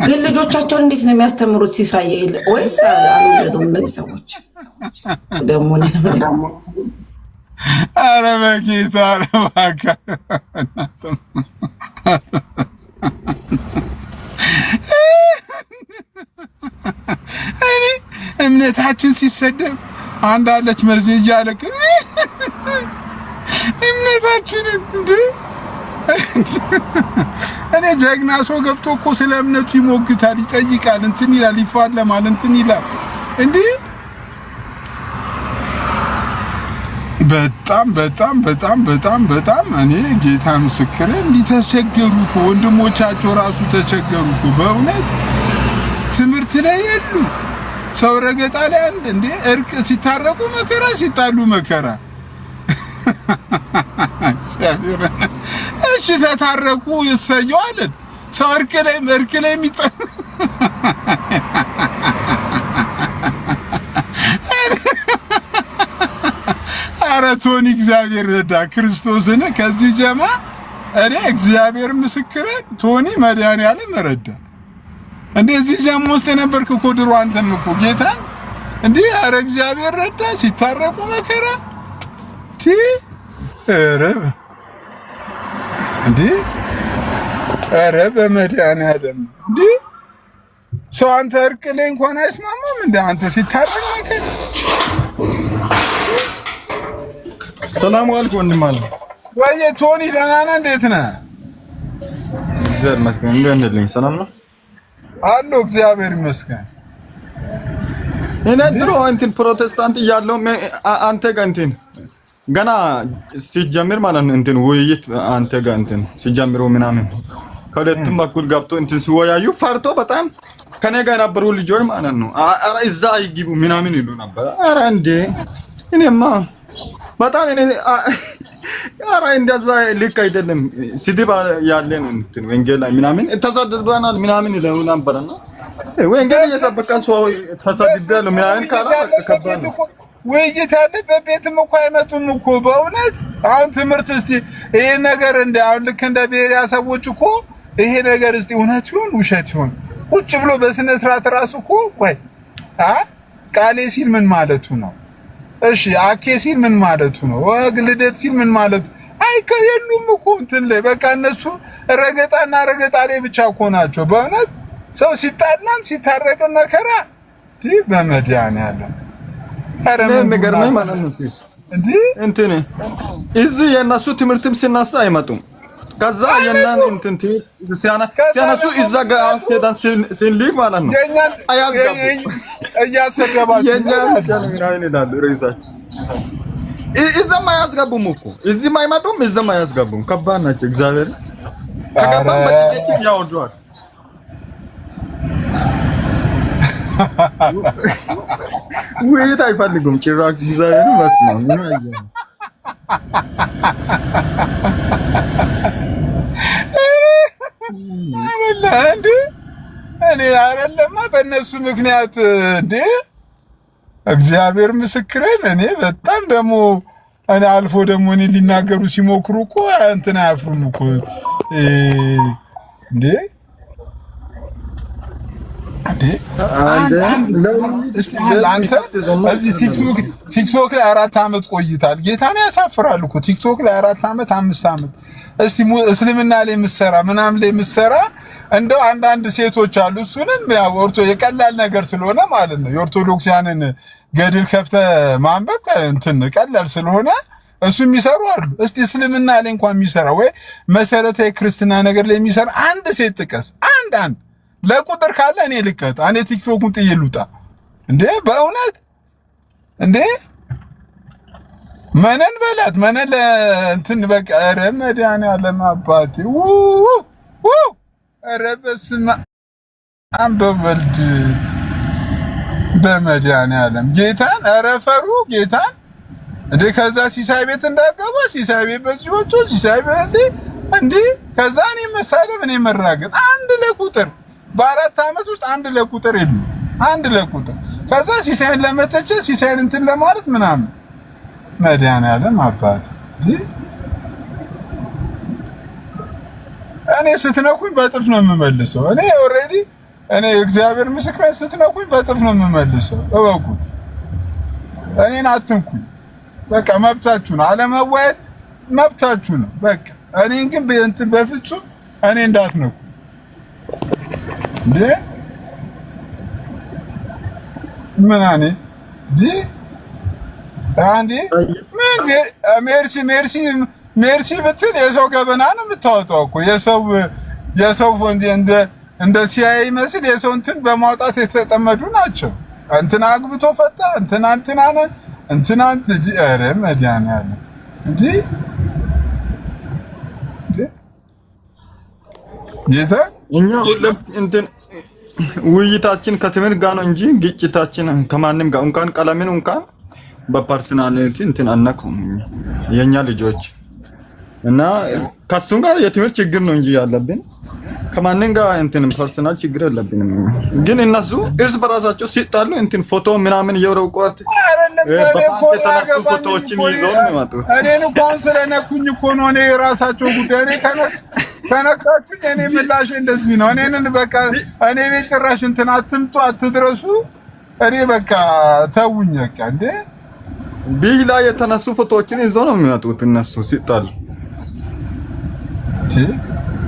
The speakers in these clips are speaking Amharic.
ግን ልጆቻቸውን እንዴት ነው የሚያስተምሩት? ሲሳይ ወይስ አልወለዱም? እነዚህ ሰዎች ደግሞ ኧረ በጌታ እባክህ እኔ እምነታችን ሲሰደብ አንድ አለች መዝኝ እያለቅ እምነታችንን እንደ እኔ ጀግና ሰው ገብቶ እኮ ስለ እምነቱ ይሞግታል፣ ይጠይቃል፣ እንትን ይላል፣ ይፋለማል፣ እንትን ይላል። እንዴ በጣም በጣም በጣም በጣም በጣም እኔ ጌታ ምስክር እንዲተቸገሩ እኮ ወንድሞቻቸው ራሱ ተቸገሩ እኮ በእውነት ትምህርት ላይ የሉ ሰው ረገጣ ላይ አንድ እንዴ እርቅ ሲታረቁ መከራ ሲጣሉ መከራ። እሺ ተታረቁ ይሰየዋልን ሰው እርቅ ላይ የሚጣ ኧረ ቶኒ እግዚአብሔር ረዳ ክርስቶስን ከዚህ ጀማ እኔ እግዚአብሔር ምስክር ቶኒ መድኃኒዓለም ረዳ። እንደዚህ ጀማ ውስጥ የነበርክ እኮ ድሮ አንተም እኮ ጌታን እንዴ ኧረ እግዚአብሔር ረዳ ሲታረቁ መከራ ኧረ እንዴ ኧረ በመድኃኒዓለም እንዴ ሰው አንተ እርቅ ላይ እንኳን አይስማማም እንዴ አንተ ሲታረቅ መከራ። ሰላም አለይኩም ወንድም አለ ወይ ቶኒ ደህና ነህ? እንዴት ነህ? እግዚአብሔር ይመስገን። እንዴት ነህ? ሰላም ነው አሎ እግዚአብሔር ይመስገን። እኔ ድሮ እንትን ፕሮቴስታንት እያለሁ አንተ ጋር እንትን ገና ሲጀምር ማለት ነው እንትን ውይይት አንተ ጋር እንትን ሲጀምሩ ምናምን ከሁለቱም በኩል ገብቶ እንትን ሲወያዩ ፈርቶ በጣም ከኔ ጋር የነበሩ ልጆች ማለት ነው ኧረ እዛ አይግቡ ምናምን ይሉ ነበር። ኧረ እንዴ እኔማ በጣም እኔ ኧረ እንደዛ ልክ አይደለም ስድብ ያለ ነው እንትን ወንጌል ላይ ምናምን ተሰድበናል ምናምን ይለው ነበርና ወንጌል እየሰበከ ሰው ተሰድበናል ምናምን ካላ ከበደ ውይይት ያለበት ቤትም እኮ አይመጡም እኮ በእውነት አሁን ትምህርት እስቲ ይሄ ነገር እንደ አሁን ልክ እንደ ብሔረሰቦች እኮ ይሄ ነገር እስቲ እውነት ይሁን ውሸት ይሁን ቁጭ ብሎ በስነ ስርዓት ራሱ እኮ ቆይ ቃሌ ሲል ምን ማለቱ ነው? እሺ አኬ ሲል ምን ማለቱ ነው? ወግ ልደት ሲል ምን ማለቱ? አይ ከየሉም እኮ እንትን ላይ በቃ እነሱ ረገጣና ረገጣ ላይ ብቻ እኮ ናቸው። በእውነት ሰው ሲጣላም ሲታረቅም መከራ በመድኃኒዓለም ኧረ ምን የሚገርመኝ ማለት ነው ሲስ እንትን እዚህ የእነሱ ትምህርትም ሲነሳ አይመጡም። ከዛ የእናን እንትን ሲያነሱ እዛ ጋር አስቴዳን ሲልክ ማለት ነው አያዝጋቡ እያሰደባችሁ የኛን ይላሉ ሬሳቸው እዛም አያዝጋቡም እኮ እዚህም አይመጡም እዛም አያዝጋቡም። ከባድ ናቸው። እግዚአብሔር ከገባም በጭጭ ያወርዷል። ውይይት አይፈልጉም ጭራሽ እግዚአብሔር መስማት ምን አየህ እንዴ እኔ አይደለማ በእነሱ ምክንያት እንዴ እግዚአብሔር ምስክሬን እኔ በጣም ደግሞ እኔ አልፎ ደግሞ እኔ ሊናገሩ ሲሞክሩ እኮ እንትን አያፍሩም እኮ እንዴ አንተ እዚህ ቲክቶክ ላይ 4 አመት ቆይታል። ጌታን ያሳፍራል እኮ ቲክቶክ ላይ 4 አመት 5 አመት እስቲ እስልምና ላይ ምሰራ ምናምን ላይ ምሰራ እንደው አንዳንድ ሴቶች አሉ። እሱንም ያው የቀላል ነገር ስለሆነ ማለት ነው የኦርቶዶክሳንን ገድል ከፍተ ማንበብ እንትን ቀላል ስለሆነ እሱ የሚሰሩ አሉ። እስቲ እስልምና ላይ እንኳን የሚሰራ ወይ መሰረታዊ ክርስትና ነገር ላይ የሚሰራ አንድ ሴት ጥቀስ። አንድ ለቁጥር ካለ እኔ ልቀጣ። እኔ ቲክቶኩን ጥዬ ልውጣ እንዴ በእውነት እንዴ መነን በላት መነን እንትን በቃ ኧረ መድኃኒዓለም አባቴ ኧረ በስመ አብ በወልድ በመድኃኒዓለም ጌታን ኧረ ፈሩ ጌታን እንዴ ከዛ ሲሳይ ቤት እንዳገባ ሲሳይ ቤት በዚህ ወጥቶ ሲሳይ በዚህ እንዴ ከዛ እኔ መሳለም እኔ መራገጥ አንድ ለቁጥር በ4 አመት ውስጥ አንድ ለቁጥር የለም አንድ ለቁጥር ከዛ ሲሳይን ለመተቸት ሲሳይን እንትን ለማለት ምናምን መድኃኒዓለም አባት እኔ ስትነኩኝ በጥፍ ነው የምመልሰው። እኔ ኦሬዲ እኔ እግዚአብሔር ምስክሬ ስትነኩኝ በጥፍ ነው የምመልሰው። እወቁት። እኔን አትንኩኝ። በቃ መብታችሁ ነው። አለመዋየት መብታችሁ ነው። በቃ እኔን ግን በፍጹም እኔ እንዳትነኩ እንዴ ምን አኔ አንዴ ምን ሜርሲ ብትል የሰው ገበና ነው የምታወጣው እኮ የሰው እንደ ሲአይኤ ይመስል የሰው እንትን በማውጣት የተጠመዱ ናቸው። እንትና አግብቶ ፈታ እንትና ኧረ መድኃኒዓለም እንዴ ጌታ እኛ ሁሉም እንትን ውይይታችን ከትምህርት ጋር ነው እንጂ ግጭታችን ከማንም ጋር እንኳን ቀለምን እንኳን በፐርሰናሊቲ እንትን አናውቅም የኛ ልጆች እና ከሱ ጋር የትምህርት ችግር ነው እንጂ ያለብን ከማንም ጋር እንትን ፐርሰናል ችግር የለብንም። ግን እነሱ እርስ በራሳቸው ሲጣሉ እንትን ፎቶ ምናምን እየወረቁት ፎቶዎችን ይዘው ነው የሚመጡት። እኔን እንኳን ስለነኩኝ እኮ ነው እኔ የራሳቸው ጉዳይ እኔ ከነካችሁኝ እኔ ምላሽ እንደዚህ ነው። እኔን በቃ እኔ ቤት ጭራሽ እንትን አትምጡ አትድረሱ። እኔ በቃ ተውኝ በቃ እንዴ ቢል ላይ የተነሱ ፎቶዎችን ይዘው ነው የሚመጡት እነሱ ሲጣሉ።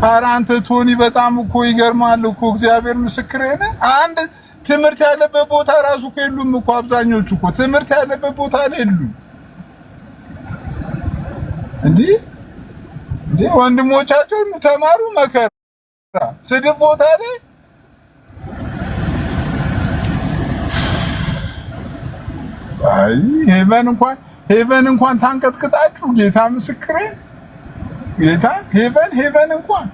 ኧረ አንተ ቶኒ በጣም እኮ ይገርማል እኮ እግዚአብሔር ምስክሬ ነው። አንድ ትምህርት ያለበት ቦታ ራሱ ከሉም እኮ አብዛኞቹ እኮ ትምህርት ያለበት ቦታ ላይ የሉም እንዴ ወንድሞቻቸው ተማሩ መከራ ስድብ ቦታ ላይ አይ ሄቨን እንኳን ታንቀጥቅጣችሁ ጌታ ምስክሬ ጌታ ሄቨን እንኳን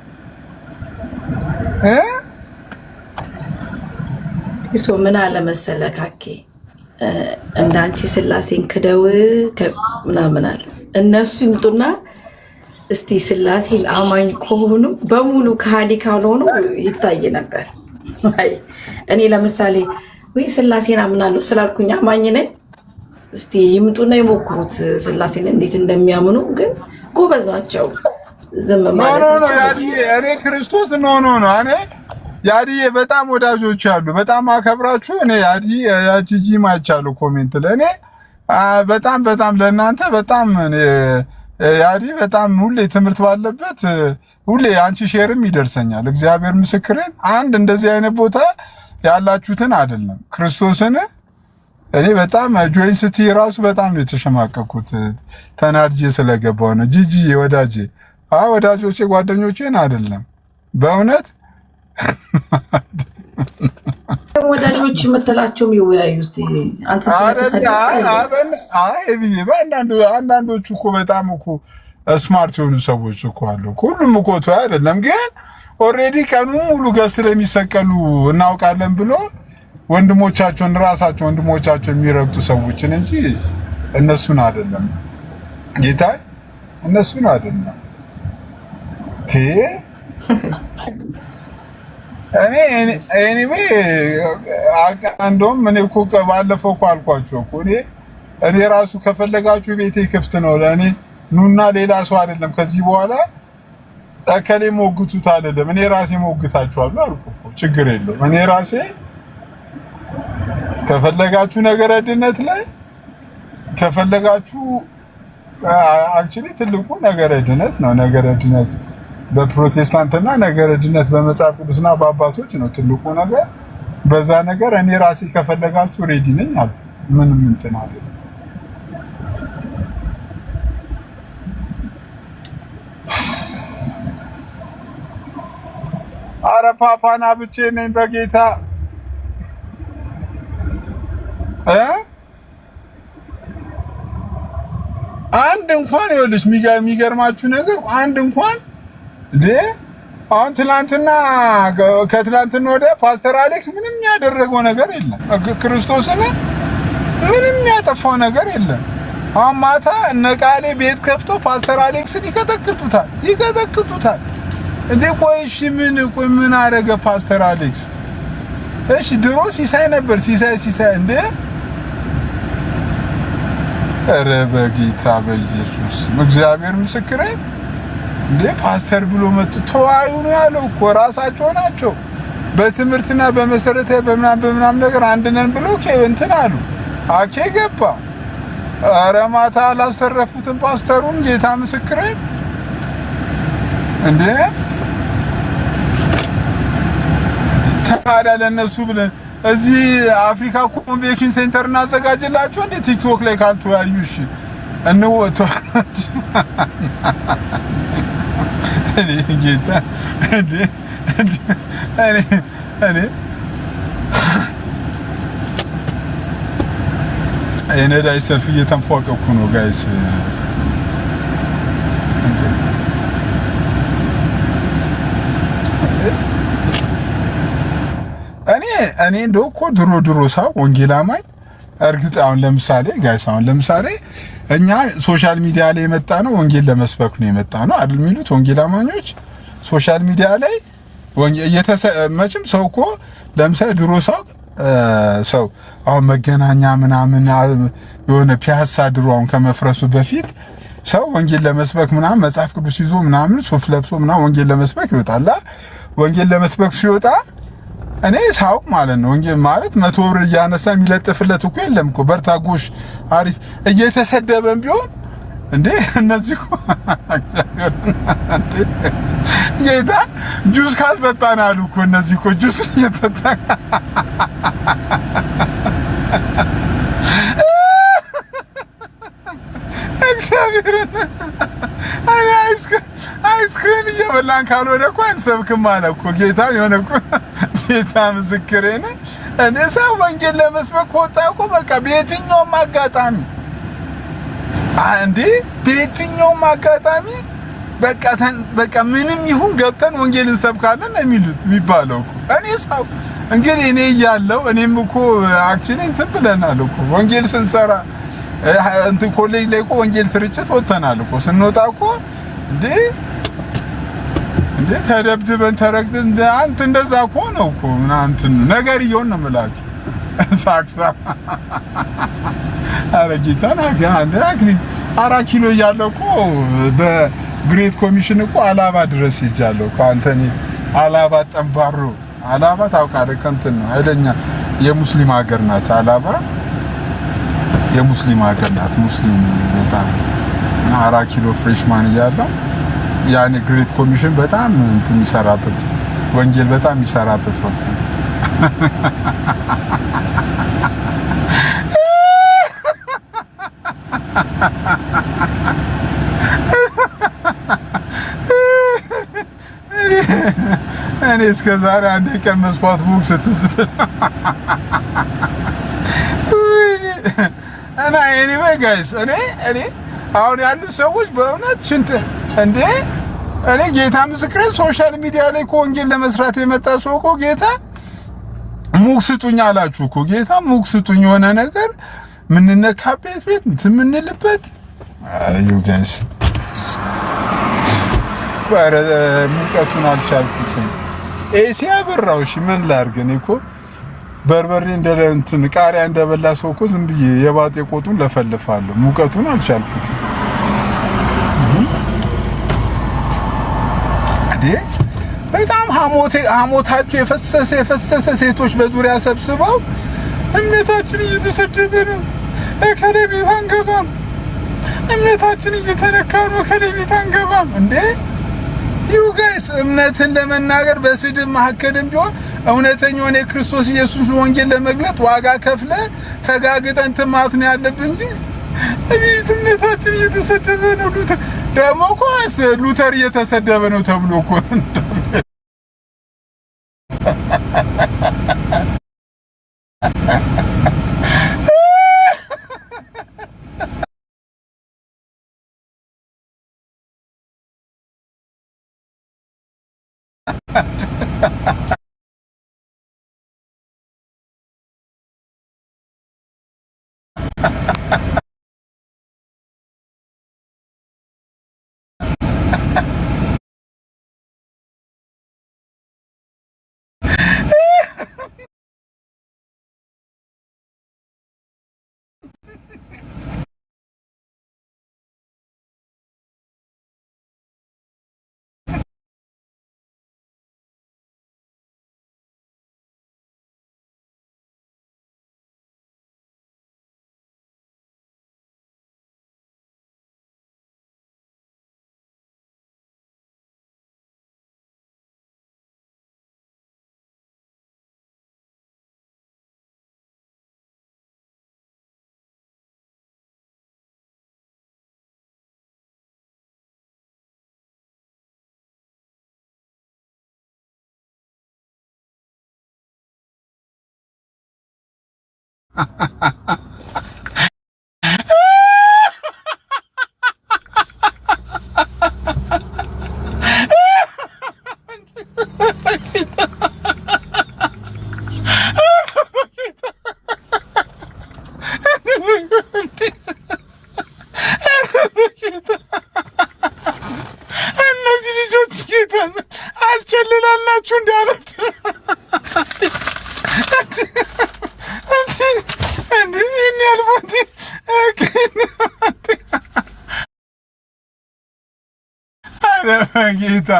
እሱ ምን አለ መሰለህ ካኬ እንዳንቺ ስላሴን ክደው ምናምን አለ እነሱ ይምጡና እስቲ ስላሴን አማኝ ከሆኑ በሙሉ ከሃዲ ካልሆኑ ይታይ ነበር። አይ እኔ ለምሳሌ ወይ ስላሴን አምናለሁ ስላልኩኝ አማኝ ነኝ። እስቲ ይምጡና ይሞክሩት ስላሴን እንዴት እንደሚያምኑ። ግን ጎበዝ ናቸው። ዝም ማለት ነው ያዲዬ እኔ ክርስቶስ ነው እኔ ያዲዬ በጣም ወዳጆች አሉ። በጣም አከብራችሁ። እኔ ያጂጂ ማይቻሉ ኮሜንት ላይ እኔ በጣም ለእናንተ በጣም ያዲ በጣም ሁሌ ትምህርት ባለበት ሁሌ አንቺ ሼርም ይደርሰኛል። እግዚአብሔር ምስክርን አንድ እንደዚህ አይነት ቦታ ያላችሁትን አይደለም ክርስቶስን እኔ በጣም ጆይን ስቲ ራሱ በጣም ነው የተሸማቀቁት። ተናድጄ ስለገባው ነው። ጂጂ ወዳጄ ወዳጆቼ ጓደኞቼን አይደለም በእውነት ወዳጆች የምትላቸውም ይወያዩ እስቲ አንተ አንዳንዶቹ እኮ በጣም እኮ ስማርት የሆኑ ሰዎች እኮ አሉ። ሁሉም እኮ ተው አይደለም። ግን ኦልሬዲ ቀኑ ሙሉ ገዝት ለሚሰቀሉ እናውቃለን ብሎ ራሳቸው ወንድሞቻቸው የሚረግጡ ሰዎችን እንጂ እነሱን አይደለም። ጌታ እነሱን አይደለም። ኤኒዌይ እንደውም እኔ እኮ ባለፈው እኮ አልኳቸው እኮ እኔ ራሱ ከፈለጋችሁ ቤቴ ክፍት ነው ለእኔ ኑና ሌላ ሰው አይደለም ከዚህ በኋላ እከሌ ሞግቱት አይደለም እኔ ራሴ ሞግታችኋለሁ አልኩ እኮ ችግር የለውም። እኔ ራሴ ከፈለጋችሁ ነገረ ድነት ላይ ከፈለጋችሁ አክቹሊ ትልቁ ነገረ ድነት ነው። ነገረ ድነት በፕሮቴስታንትና ነገረ ድነት በመጽሐፍ ቅዱስና በአባቶች ነው ትልቁ ነገር። በዛ ነገር እኔ ራሴ ከፈለጋችሁ ሬዲ ነኝ አሉ። ምንም እንትን አይደለም። አረ ፓፓና ብቻ ነኝ በጌታ አንድ እንኳን ይኸውልሽ የሚገርማችሁ ነገር አንድ እንኳን አሁን ትናንትና ከትናንትና ወዲያ ፓስተር አሌክስ ምንም ያደረገው ነገር የለም። ክርስቶስን ምንም ያጠፋው ነገር የለም። አሁን ማታ እነ ቃሌ ቤት ከፍቶ ፓስተር አሌክስን ይቀጠቅጡታል። ቆይ እሺ ምን አደረገ ፓስተር አሌክስ? እሺ ድሮ ሲሳይ ነበር ሲሳይ ኧረ በጌታ በኢየሱስ እግዚአብሔር ምስክሬ እንዴ ፓስተር ብሎ መጥቶ ተዋዩ ነው ያለው እኮ ራሳቸው ናቸው። በትምህርትና በመሰረታዊ በምናም ነገር አንድ ነን ብለው እንትን አሉ። አኬ ገባ። ኧረ ማታ አላስተረፉትም ፓስተሩን። ጌታ ምስክሬ እንዴ ታዲያ ለነሱ ብለን እዚህ አፍሪካ ኮንቬንሽን ሴንተር እናዘጋጅላችሁ እንዴ ቲክቶክ ላይ ካልተወያዩ እሺ እንወጣ እኔ ጌታ እንዴ እኔ የነዳጅ ሰልፍ እየተንፏቀኩ ነው ጋይስ። እኔ እንደው እኮ ድሮ ሳው ወንጌል አማኝ እርግጥ አሁን ለምሳሌ ጋይስ አሁን ለምሳሌ እኛ ሶሻል ሚዲያ ላይ የመጣ ነው ወንጌል ለመስበክ ነው የመጣ ነው አይደል የሚሉት ወንጌል አማኞች ሶሻል ሚዲያ ላይ መቼም ሰው እኮ ለምሳሌ ድሮ ሰው አሁን መገናኛ ምናምን የሆነ ፒያሳ ድሮ አሁን ከመፍረሱ በፊት ሰው ወንጌል ለመስበክ ምናምን መጽሐፍ ቅዱስ ይዞ ምናምን ሱፍ ለብሶ ምናምን ወንጌል ለመስበክ ይወጣላ። ወንጌል ለመስበክ ሲወጣ እኔ ሳውቅ ማለት ነው ወንጌል ማለት 100 ብር እያነሳ የሚለጥፍለት እኮ የለም እኮ በርታጎሽ አሪፍ እየተሰደበም ቢሆን እንዴ እነዚህ ጌታ ጁስ ካልጠጣን አሉ እኮ እነዚህ እኮ ጁስ እየጠጣ እግዚአብሔር እኔ አይስክሬም እየበላን ካልሆነ እኮ አንሰብክም አለ እኮ ጌታ የሆነ እኮ ጌታ ምስክሬ ነው። እኔ ሰው ወንጌል ለመስበክ ወጣ እኮ በቃ በየትኛውም አጋጣሚ እንዴ በየትኛውም አጋጣሚ በቃ ምንም ይሁን ገብተን ወንጌል እንሰብካለን የሚባለው እኮ እኔ ሰው እንግዲህ እኔ እያለሁ እኔም እኮ አክቹሊ እንትን ብለናል እኮ ወንጌል ስንሰራ እንትን ኮሌጅ ላይ እኮ ወንጌል ስርጭት ወጥተናል እኮ ስንወጣ እኮ እንዴ ተደብድበን ተረግጠን አንተ እንደዛ እኮ ነው እኮ ምናምን ነገር ይሆን ነው የምላችሁ ሳክሳ አረጊታና አንተ አክኒ 4 ኪሎ እያለሁ እኮ በግሬት ኮሚሽን እኮ አላባ ድረስ ይጃለሁ እኮ አንተኒ አላባ ጠምባሮ አላባ ታውቃለህ ከእንትን ነው አይደኛ የሙስሊም ሀገር ናት አላባ የሙስሊም ሀገር ናት ሙስሊም በጣም 4 ኪሎ ፍሬሽማን እያለሁ ያኔ ግሬት ኮሚሽን በጣም እንትን የሚሰራበት ወንጌል በጣም የሚሰራበት ወቅት ነው። እኔ እስከ ዛሬ አንዴ ቀመስኳት ቦክስ ስትል እና ኤኒዌይ ጋይስ እኔ አሁን ያሉ ሰዎች በእውነት ሽንት እንዴ እኔ ጌታ ምስክሬ ሶሻል ሚዲያ ላይ ወንጌል ለመስራት የመጣ ሰው እኮ ጌታ ሙክ ስጡኝ አላችሁ እኮ ጌታ ሙክ ስጡኝ የሆነ ነገር ምንነካበት ቤት ምንልበት አዩ ጋይስ ሙቀቱን አልቻልኩትም። ኤሲ አበራው። እሺ ምን ላድርግ? እኔ እኮ በርበሬ እንትን ቃሪያ እንደበላ ሰው እኮ ዝም ብዬ የባጤ ቆጡን ለፈልፋለሁ። ሙቀቱን አልቻልኩትም። በጣም ሐሞታቸው የፈሰሰ ሴቶች በዙሪያ ሰብስበው እምነታችን እየተሰደበ ነው፣ ከኔ ቤት አንገባም፣ እምነታችን እየተነካ ነው፣ ከኔ ቤት አንገባም። እንዴ ዩ ጋይስ እምነትን ለመናገር በስድብ መሐከልም ቢሆን እውነተኛውን የክርስቶስ ኢየሱስ ወንጌል ለመግለጥ ዋጋ ከፍለ ተጋግጠን ትማት ነው ያለብን እንጂ እቤት እምነታችን እየተሰደበ ነው። ደግሞ እኮ ሉተር እየተሰደበ ነው ተብሎ እኮ እነዚህ ልጆች ጌታን አልጨልላላችሁ እንዳሉት ጌታ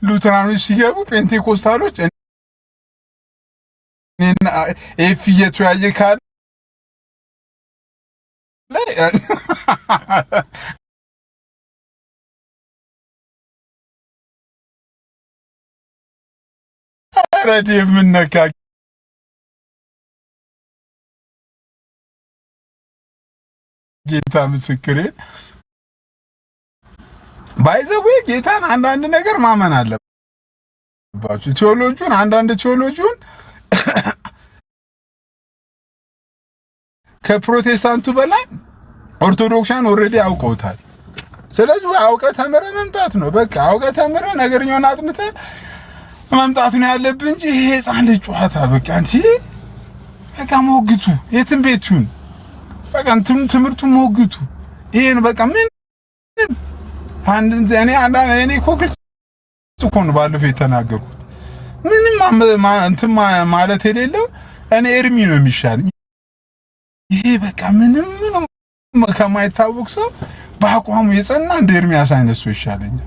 ሉተራኖች ሲገቡ ጴንቴኮስታሎች እኔና ኤፍ እየተያየ ካለ ረዲ የምነካ ጌታ ምስክሬ ባይዘው ጌታን አንዳንድ ነገር ማመን አለባችሁ። ቴዎሎጂውን አንዳንድ ቴዎሎጂውን ከፕሮቴስታንቱ በላይ ኦርቶዶክሳን ኦልሬዲ አውቀውታል። ስለዚህ አውቀህ ተምረህ መምጣት ነው። በቃ አውቀህ ተምረህ ነገርኛውን አጥንተህ መምጣት ነው ያለብህ እንጂ ይሄ ሕፃን ልጅ ጨዋታ በቃ እንጂ በቃ ሞግቱ የትም ቤቱን በቃ ትምህርቱ ሞግቱ ይሄን በቃ ምን እኔ እኮ ግልጽ እኮ ነው ባለፈው የተናገርኩት። ምንም እንትን ማለት የሌለው እኔ ኤርሚ ነው የሚሻለኝ። ይሄ በቃ ምንም ከማይታወቅ ሰው በአቋሙ የጸና እንደ ኤርሚያስ አይነት ሰው ይሻለኛል።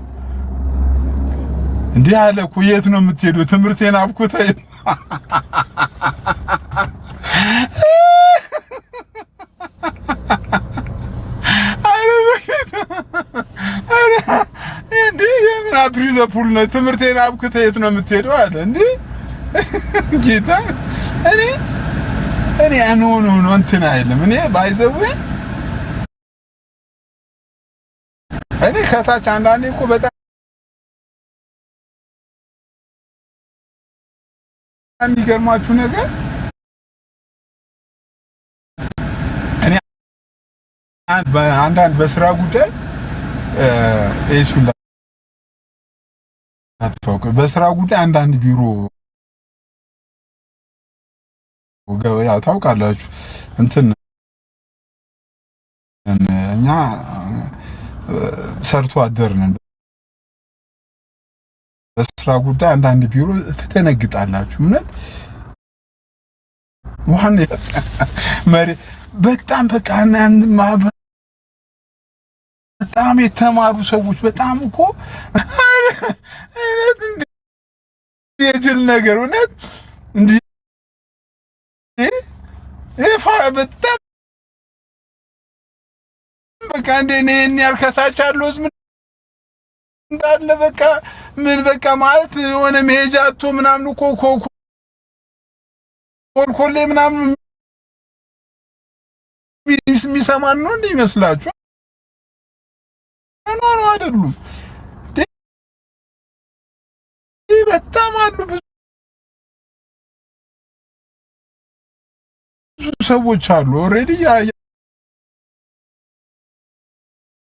እንዲህ አለ እኮ የት ነው የምትሄደው? ትምህርቴን አብኩተ አፕሪዘ ፑል ነው ትምህርቴን አብኩተ የት ነው የምትሄደው አለ እንዴ ጌታ እኔ ኖ እንትን አይደለም። እኔ ባይዘው እኔ ከታች አንዳንዴ እኮ በጣም የሚገርማችሁ ነገር እኔ አንዳንድ በስራ ጉዳይ በስራ ጉዳይ አንዳንድ ቢሮ ያው ታውቃላችሁ እንትን እኛ ሰርቶ አደርን። በስራ ጉዳይ አንዳንድ ቢሮ ተደነግጣላችሁ። እውነት ዋን መሪ በጣም በቃ በጣም የተማሩ ሰዎች በጣም እኮ የጅል ነገር እውነት እንዲህ በጣም በቃ እንደኔ ያልከታች አለውስ ምን እንዳለ በቃ ምን በቃ ማለት የሆነ መሄጃ አቶ ምናምን እኮ ኮልኮሌ ምናምን የሚሰማን ነው እንዴ ይመስላችሁ? ነው አይደሉም። በጣም አሉ ብዙ ሰዎች አሉ ኦሬዲ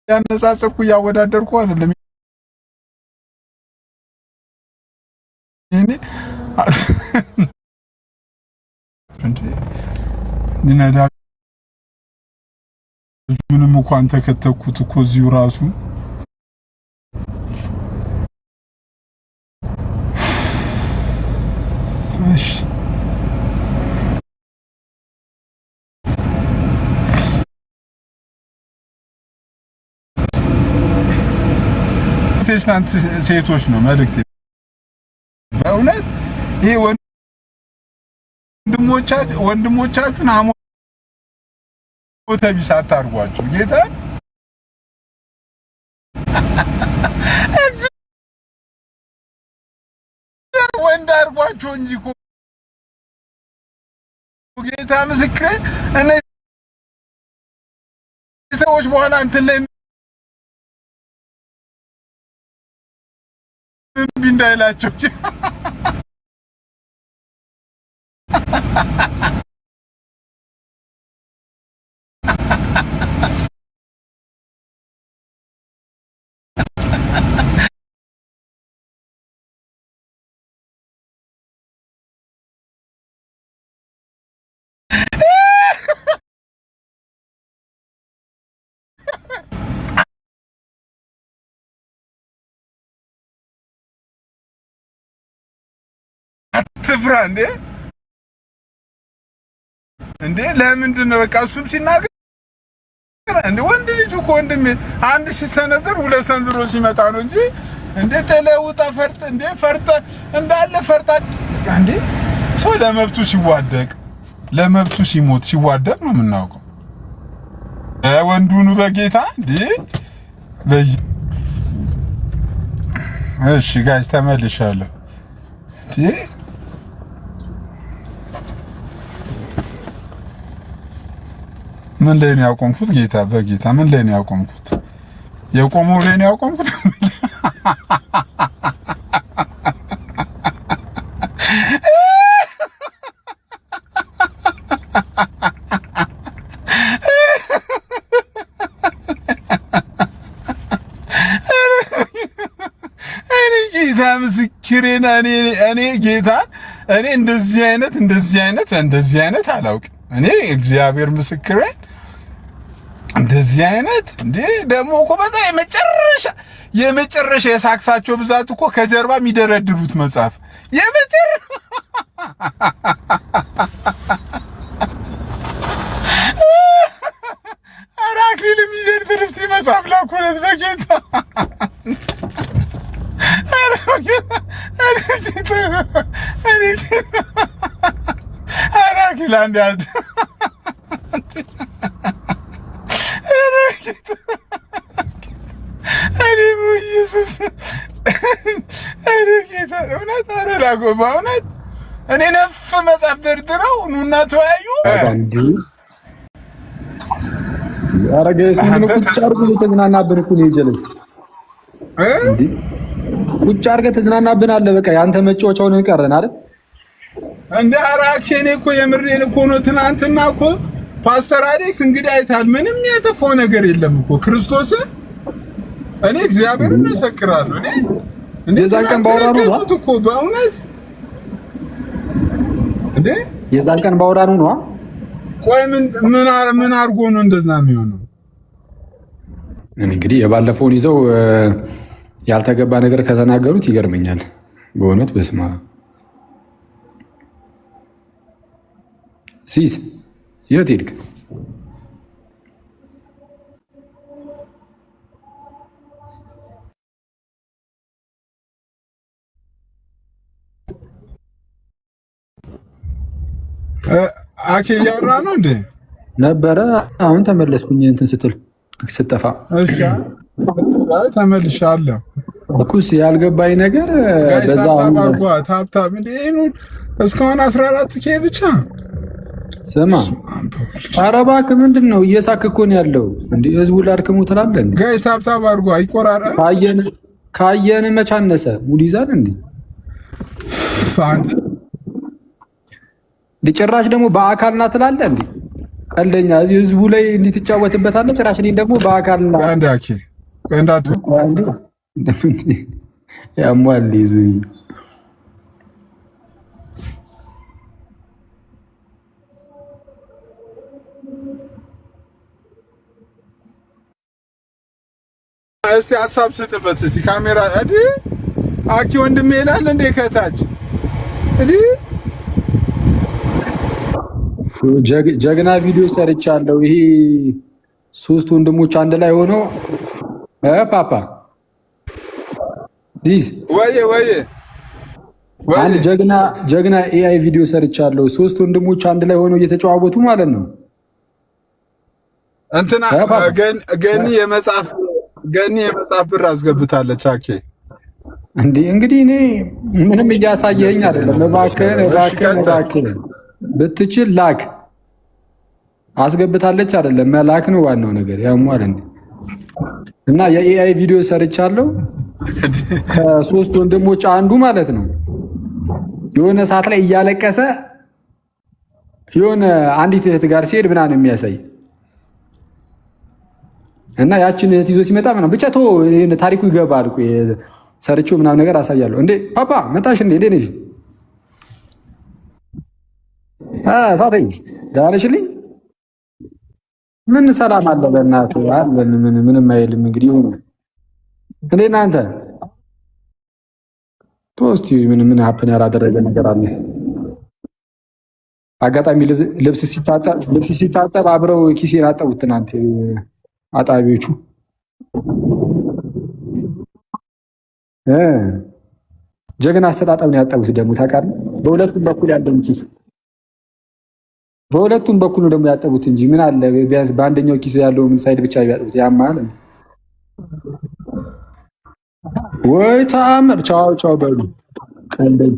ያነጻጸርኩ ያወዳደርኩ አይደለም እኔ ንነዳ ልጁንም እንኳን ተከተኩት እኮ እዚሁ ራሱ እሺ ፕሮቴስታንት ሴቶች ነው መልእክት በእውነት ይሄ ወንድሞቻችሁን ሞተ ቢስ አታርጓቸው ጌታ ወንድ አርጓቸው እንጂ እኮ ጌታ ምስክሬ እነዚህ ሰዎች በኋላ እንትን ላይ እንዳይላቸው አትፍራ እንዴ ለምንድን ነው በቃ እሱም ሲናገር እንዴ ወንድ ልጅ እኮ ወንድሜ አንድ ሲሰነዘር ሁለት ሰንዝሮ ሲመጣ ነው እንጂ እንዴ ተለውጣ ፈርጥ እንዴ ፈርጠ እንዳለ ፈርጣ እንዴ ሰው ለመብቱ ሲዋደቅ ለመብቱ ሲሞት ሲዋደቅ ነው የምናውቀው። ወንዱኑ በጌታ እንዴ እሺ ጋይስ ተመልሻለሁ እንዴ ምን ላይ ነው ያቆምኩት? ጌታ በጌታ ምን ላይ ነው ያቆምኩት? የቆመው ላይ ነው ያቆምኩት። ጌታ ምስክሬን እኔ ጌታ እኔ እንደዚህ አይነት አላውቅም። እኔ እግዚአብሔር ምስክሬን እንደዚህ አይነት እንዴ ደግሞ እኮ በጣም የመጨረሻ የሳክሳቸው ብዛት እኮ ከጀርባ የሚደረድሩት መጽሐፍ የመጨረሻ አራክሊል የሚደረድር እስቲ መጽሐፍ ላኩለት በጌታ አራክሊል አንድ ያዝ ኢየሱስ ጌታ እውነት አረላጎ በእውነት እኔ ነፍ መጽሐፍ ደርድረው ኑና ተወያዩ። አረጋይስ ምን ቁጭ አድርገህ ተዝናናብን እኮ ነው ጀለስ እንዴ ቁጭ አድርገህ ተዝናናብን አለ። በቃ ያንተ መጫወቻውን ቀረን አይደል እንደ አራኬኔ እኮ የምሬን እኮ ነው። ትናንትና እኮ ፓስተር አሌክስ እንግዲህ አይታል ምንም ያጠፋው ነገር የለም እኮ ክርስቶስ እኔ እግዚአብሔርን መሰክራለሁ። እኔ የዛን ቀን ባወራ ነው እኮ በእውነት እንዴ የዛን ቀን ባወራ ነው። ቆይ ምን አድርጎ ነው እንደዛ የሚሆነው? እንግዲህ የባለፈውን ይዘው ያልተገባ ነገር ከተናገሩት ይገርመኛል በእውነት በስማ ሲስ የት ሄድክ? አኬ እያወራ ነው እንዴ ነበረ። አሁን ተመለስኩኝ እንትን ስትል ስትጠፋ። እሺ ተመልሻለሁ። እኩስ ያልገባኝ ነገር በዛ ታብታብ እንዴ እስካሁን 14K ብቻ ስማ። ኧረ እባክህ ምንድን ነው እየሳክ እኮ ነው ያለው እንዴ? ህዝቡ ላድክሙ ትላለህ እንዴ? ጋይስ ታብታብ አድርጎ አይቆራራ ካየን መች አነሰ ሙሉ ይዛል እንዴ? ጭራሽ ደግሞ በአካል ና ትላለህ እንዴ? ቀልደኛ እዚህ ህዝቡ ላይ እንድትጫወትበታለህ። ጭራሽ እኔን ደግሞ በአካል ና አንዳኪ ቀንዳቱ ያሟል ይዙ እስቲ ሀሳብ ስጥበት እስቲ ካሜራ አኪ ወንድሜ ይላል እንዴ ከታች ጀግና ቪዲዮ ሰርቻለሁ። ይሄ ሶስት ወንድሞች አንድ ላይ ሆኖ ፓፓ ዲስ ወይ አንድ ጀግና ኤአይ ቪዲዮ ሰርቻለሁ። ሶስት ወንድሞች አንድ ላይ ሆኖ እየተጨዋወቱ ማለት ነው። እንትና ገኒ የመጽሐፍ ብር አስገብታለች። አኬ እንግዲህ እኔ ምንም እያሳየኝ አይደለም። እባክህ ብትችል ላክ። አስገብታለች አይደለም መላክ ነው ዋናው ነገር። ያሟል እንዴ እና የኤአይ ቪዲዮ ሰርቻለሁ። ከሶስት ወንድሞች አንዱ ማለት ነው የሆነ ሰዓት ላይ እያለቀሰ የሆነ አንዲት እህት ጋር ሲሄድ ምናምን የሚያሳይ እና ያችን እህት ይዞ ሲመጣ ምናምን ብቻ ታሪኩ ይገባል። ሰርቼው ምናምን ነገር አሳያለሁ። እንዴ ፓፓ መጣሽ እንዴ? እንዴ ነሽ? ሳተኝ ደህና ነሽልኝ? ምን ሰላም አለ በእናትህ አለን። ምንም አይልም። እንግዲህ ይሁን። እንዴ እናንተ ፖስቲ ምን ሀፕን ያላደረገ ነገር አለ? አጋጣሚ ልብስ ሲታጠብ አብረው ኪሴን አጠቡት ትናንት አጣቢዎቹ። ጀግና አስተጣጠብ ነው ያጠቡት ደግሞ ታውቃለህ። በሁለቱም በኩል ያለውን ኪስ በሁለቱም በኩል ነው ደግሞ ያጠቡት እንጂ ምን አለ ቢያንስ በአንደኛው ኪስ ያለው ምን ሳይድ ብቻ ቢያጠቡት ያማል ወይ ተአምር። ቻው ቻው በሉ ቀንደኝ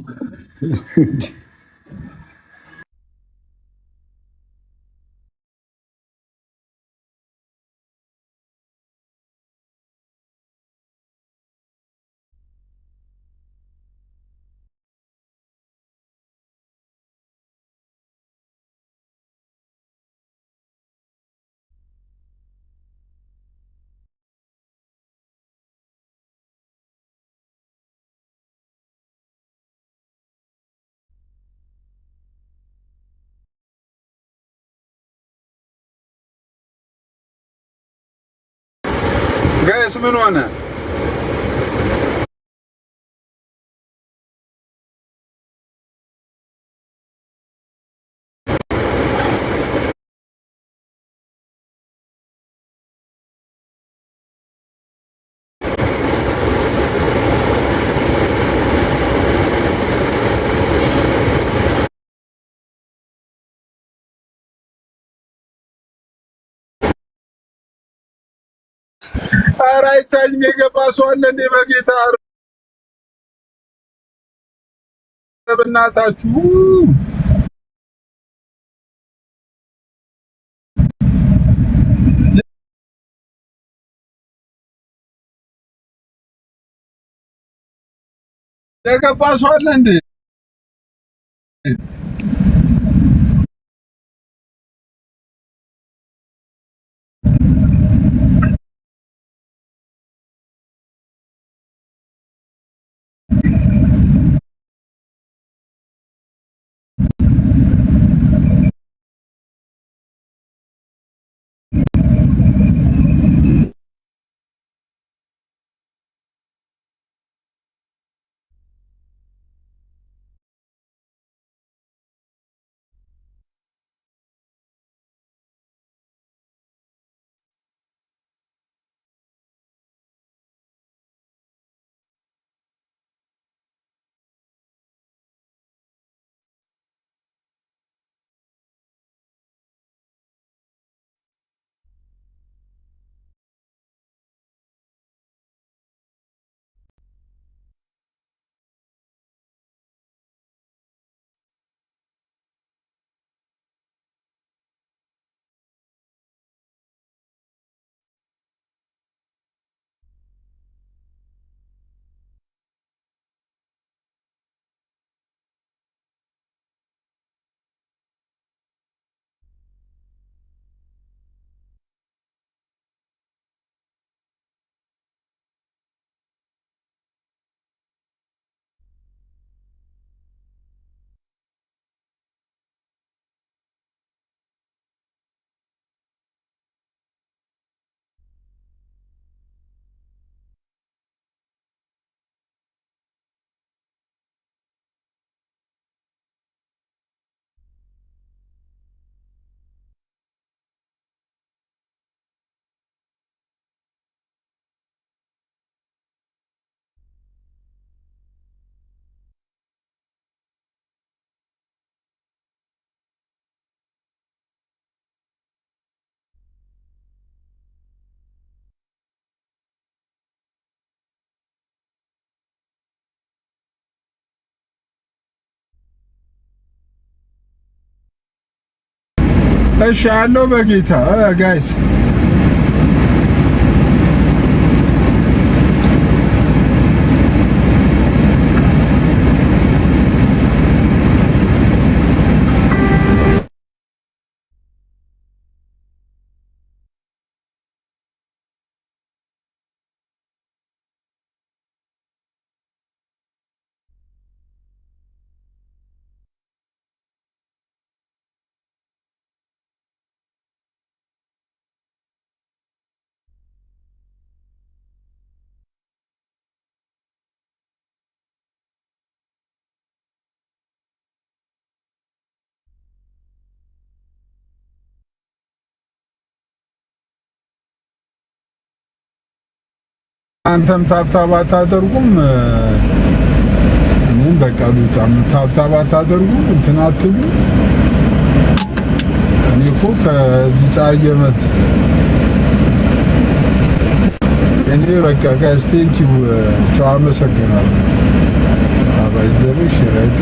ጋይስ ምን ሆነ? ኧረ አይታይም። የገባ ሰው አለ እንዴ? በጌታ በእናታችሁ የገባ ሰው አለ እንዴ? እሺ አለው በጌታ ጋይስ አንተም ታብታብ አታደርጉም እኔም በቃ በጣም ታብታብ አታደርጉም እንትን አትሉ እኔ እኮ ከዚህ ፀሐይ የመት እኔ በቃ ጋይስ ቴንኪው ቻው አመሰግናለሁ አባይ ደረሽ ራይት